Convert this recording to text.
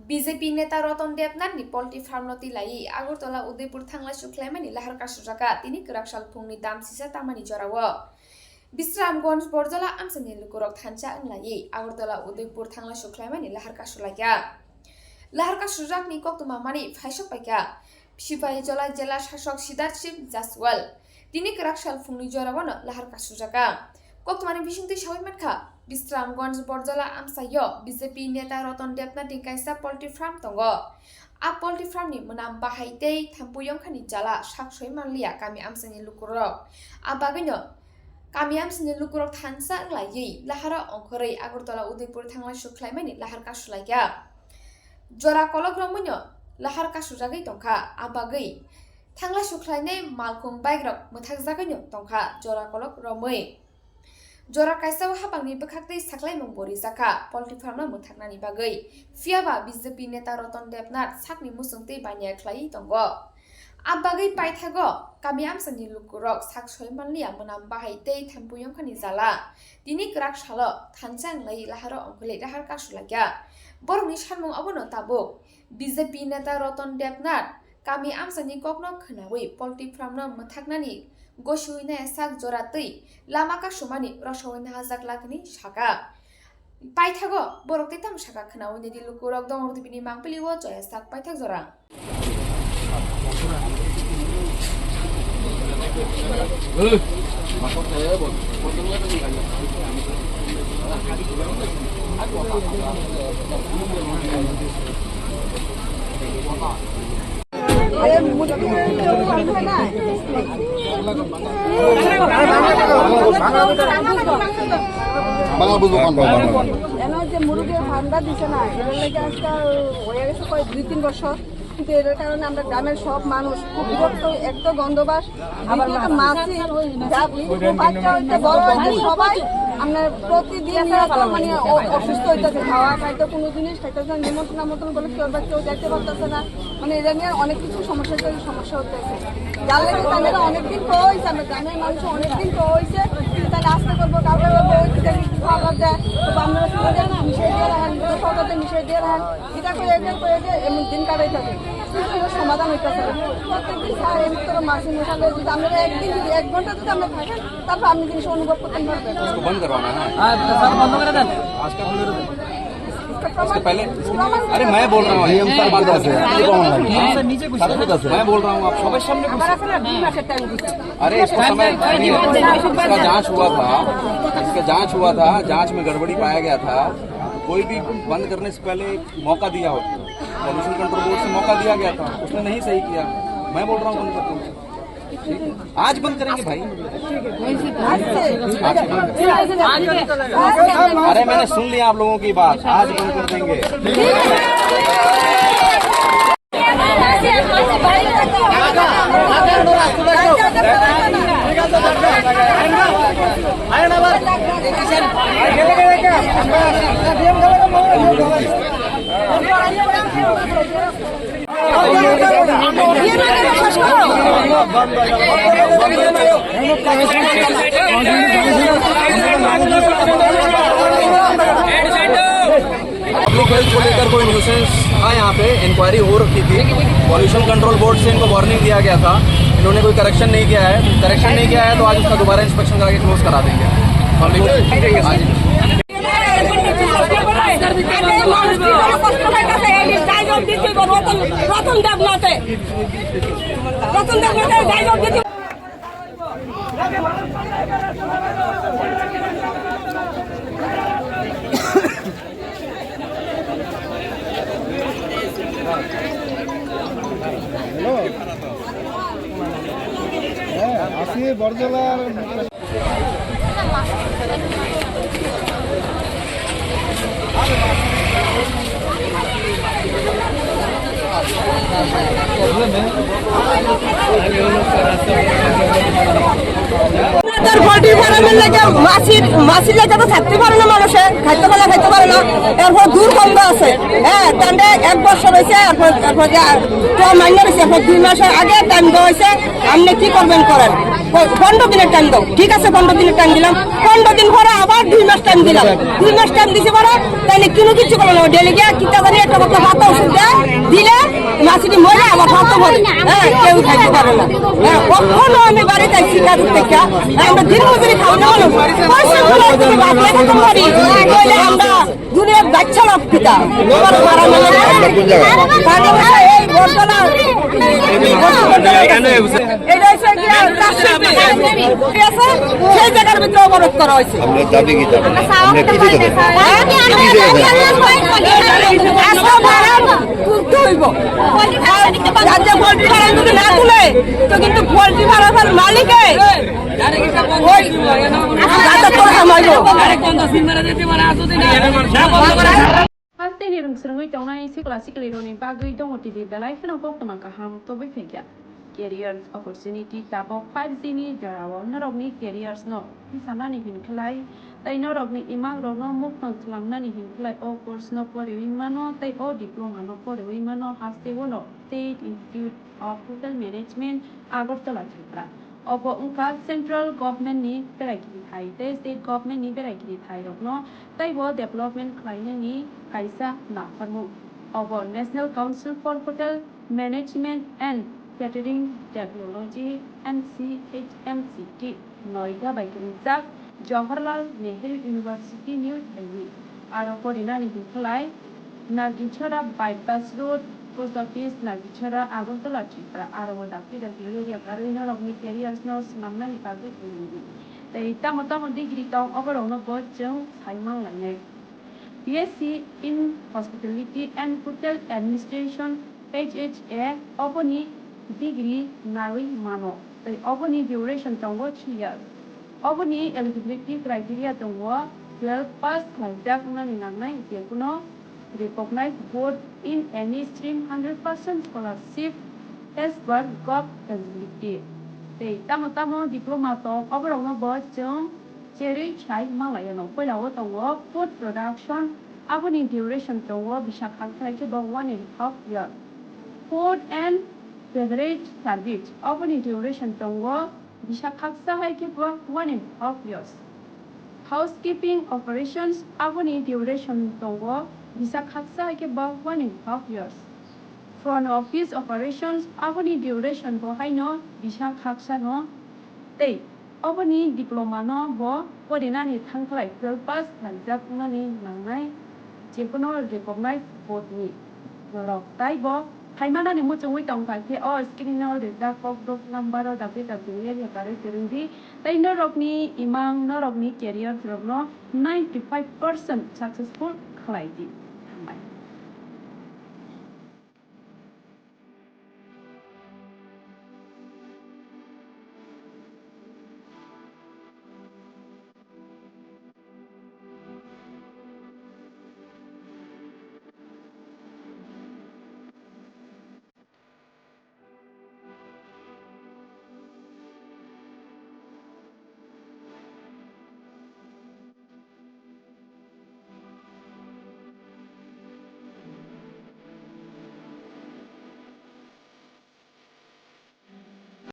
BJP নেতা Ratan দেবনাথনি poultry farm Tilai Agartala Udaipur থাংলা সুখ্লাইমানি লাহার কাসুজাকা তিনি করাকসাল ফুংনি দাম সিসা তামানি জরাও বিশ্রামগঞ্জ বরজলা আমসানি লুকুরক থানচা अंगलाई আগরতলা উদয়পুর থাংলা সুখ্লাইমানি লাহার কাসুলাইয়া লাহার কাসুজাকনি কক্তমা মানি ফাইসপাইকা সিপাহীজলা জেলা শাসক সিদ্ধার্থ জাসওয়াল তিনি করাকসাল ফুংনি জরাওয়ানো লাহার কাসুজাকা কক্তমানি বিসুন্তি সাউইমানখা বিশ্রামগঞ্জ বরজলা আমসাইयो বিজেপি নেতা রতন দেবনাথनि कायसा पोल्ट्री फार्म दङ आ पोल्ट्री फार्मनि मोनाम बाहायतै थाम्पुयंखानि जाला साकसय मानलिया गामि आमसानि लुकुरक आ बागैनो गामि आमसानि लुकुरक थानसा लायै लाहारा अंखरै আগরতলা उदयपुर थांलाय सुख्लायमानि लाहार कासुलायगा जरा कलक रमैनो लाहार कासुजागै दंखा आ बागै थांला सुख्लायनाय मालखुं बायग्रक मोथागजागैनो दंखा जरा कलक रमै जरा कायसाव हाबांनि बोखागदै साख्लाय मंबरि जाखा पोल्ट्री फार्म मोथागनानि बागै फियाबा बीजेपी नेता रतन देबनाथ साकनि मुसुंतै बानिया ख्लायै दङ आ बागै पाइथागो गामि आमसानि लुकुरक साकसय मानलिया मोनाम बाहायतै थाम्पुयंखानि जाला दिनि गराक सालो थानसां लै लाहारो अंखलै लाहार कासुलाया बरनि सानमुं अबनो ताबुक बीजेपी नेता रतन देबनाथ गामि आमसानि ककनो खोनावै पोल्ट्री फार्म मोथागनानि गसुइना साक जरातै लामा कासुमानि रसवैना हाजाकलाकनि साका पाइथागो बरकतै ताम साका खोनावैनि दिलुकुरक दंगरदिबिनि मांपलिवो जया साक पाइथाग जरा মুরগির ঠান্ডা দিছে না এর লেগে আজকে হয়ে গেছে কয় 2-3 বছর কিন্তু এর কারণে আমরা গ্রামের সব মানুষ খুব বিরক্ত এক তো গন্ধবাস আবার মাছি বাচ্চা হইতে বড় হইতে সবাই আমরা প্রতিদিন মানে অসুস্থ হইতেছে খাওয়া খাইতে কোনো জিনিস খাইতেছে না নিমন্ত্রণ বলে কেউ বা কেউ যাইতে পারতেছে না মানে এটা নিয়ে অনেক কিছু সমস্যা হতেছে যার লেগে তাদের অনেকদিন হয়েছে আমরা গ্রামের মানুষ অনেকদিন হয়েছে তাহলে আস্তে করবো কাউকে খাওয়া যায় আমরা মিশিয়ে দিয়ে রাখেন সরকারতে মিশিয়ে দিয়ে রাখেন এটা করে এমন দিন কাটাই থাকে সমাধান হইতেছে প্রত্যেকদিন স্যার এমনি করে মাসি মশালে যদি আমরা একদিন যদি 1 ঘন্টা যদি আমরা থাকেন তারপর আপনি জিনিস অনুভব করতে পারবেন बंद करवाना है बंद कर दें आज का बंद कर दें इसके पहले अरे मैं बोल रहा हूँ मैं बोल रहा हूँ आप सबके सामने अरे इसको समय इसका जांच हुआ था जांच में गड़बड़ी पाया गया था कोई भी बंद करने से पहले मौका दिया हो पॉल्यूशन कंट्रोल बोर्ड से मौका दिया गया था उसने नहीं सही किया मैं बोल रहा हूँ बंद करते हैं आज बंद करेंगे भाई अरे मैंने सुन लिया आप लोगों की बात आज बंद कर देंगे पब्लिक हेल्थ को लेकर कोई न्यूसेंस था यहाँ पे इंक्वायरी हो रखी थी पॉल्यूशन कंट्रोल बोर्ड से इनको वार्निंग दिया गया था इन्होंने कोई करेक्शन नहीं किया है तो आज उसका दोबारा इंस्पेक्शन करा के क्लोज करा देंगे पब्लिक রতন দেবনাথে আসি বরজলার পোল্ট্রি ফার্মের লাগে মাছি লেগে তো থাকতে পারে না মানুষে খাইতে পারে না এরপর দূর বন্ধ আছে হ্যাঁ তাহলে 1 বছর হয়েছে এরপর মাইনে রয়েছে এরপর 2 মাসের আগে টাইম দেওয়া হয়েছে আপনি কি করবেন করেন 15 দিনের টাইম দাও ঠিক আছে 15 দিনের টাইম দিলাম 15 দিন পরে আবার 2 মাস টাইম দিলাম 2 মাস টাইম দিছে পরে তাইলে কোনো কিছু করলো না ডেলি গিয়ে কিতা জানি একটা কথা পারে কেউ খাইতে পারে না কখনো আমি বাড়িতে আইছি কাজের থেকে আমরা দিন মজুরি খাওয়া না হলো পয়সা গুলো থেকে বাদ রাখতে পারি কইলে আমরা দুনিয়ার বাচ্চা লাভ পিতা বড় মারা মানে এই বর্তলা এটা হচ্ছে কি ঠিক আছে সেই জায়গার ভিতরে অবরোধ করা হয়েছে আমরা দাবি কি দাবি আমরা কি দিতে আজকে ভাড়া তুলতে হইব রাজ্যে পোল্ট্রি ভাড়া যদি না তুলে তো কিন্তু পোল্ট্রি ভাড়া ফেল মালিকে ওই রাজা তোর হামাইব Hasta ni rung serung itu nai sekolah sekolah ini bagai dong waktu di belai kena kok teman kaham tu berfikir career opportunity tabok pada sini jarawan narok ni careers no di sana ni hin kelai tapi narok ni imang rok no muk nang selang ni hin kelai o course no pori imano tapi o diploma no pori imano hasta wono State Institute of Hotel Management Agartala Tripura opo ungka central government ni berakiri thai te state government ni berakiri thai rok no tai bo development khlaina ni kaisa na farmu opo National Council for Hotel Management and Catering Technology NCHMCT Noida by Kinzak Jawaharlal Nehru University New Delhi aro porina ni khlai Nagichara bypass road post office Nagichara Agartala Tripura aro dakti da area karina rokni careers no samna ni pagi ni tai tamo degree tong overall no bo jeng saimang la ne BSc in Hospitality and Hotel Administration HHA oponi degree nari mano tai oponi duration tongbo 3 years oponi eligibility criteria tongbo 12 pass like na ni nangnai ke kuno recognized board in any stream 100% scholarship as per gov eligibility tai tamo diploma tong overall no bo jeng cherry chai malaya no pela o tongbo food production aboni duration tongbo bishakhangkhai ke bo 1.5 year food and beverage service aboni duration tongbo bishakhaksa hai ke bo 1.5 years housekeeping operations aboni duration tongbo bishakhaksa hai ke bo 1.5 years front office operations aboni duration bo haino bishakhaksa no tei aboni diploma no bo podina ni thangklai 12 pass lanjak nani nangnai jekono recognized board ni rok tai bo thaimana ni muchungui tongkai ke o screen no de da kok dok number da pe da dunia ya kare terindi tai no rok ni imang no rok ni career rok no 95% successful khlai di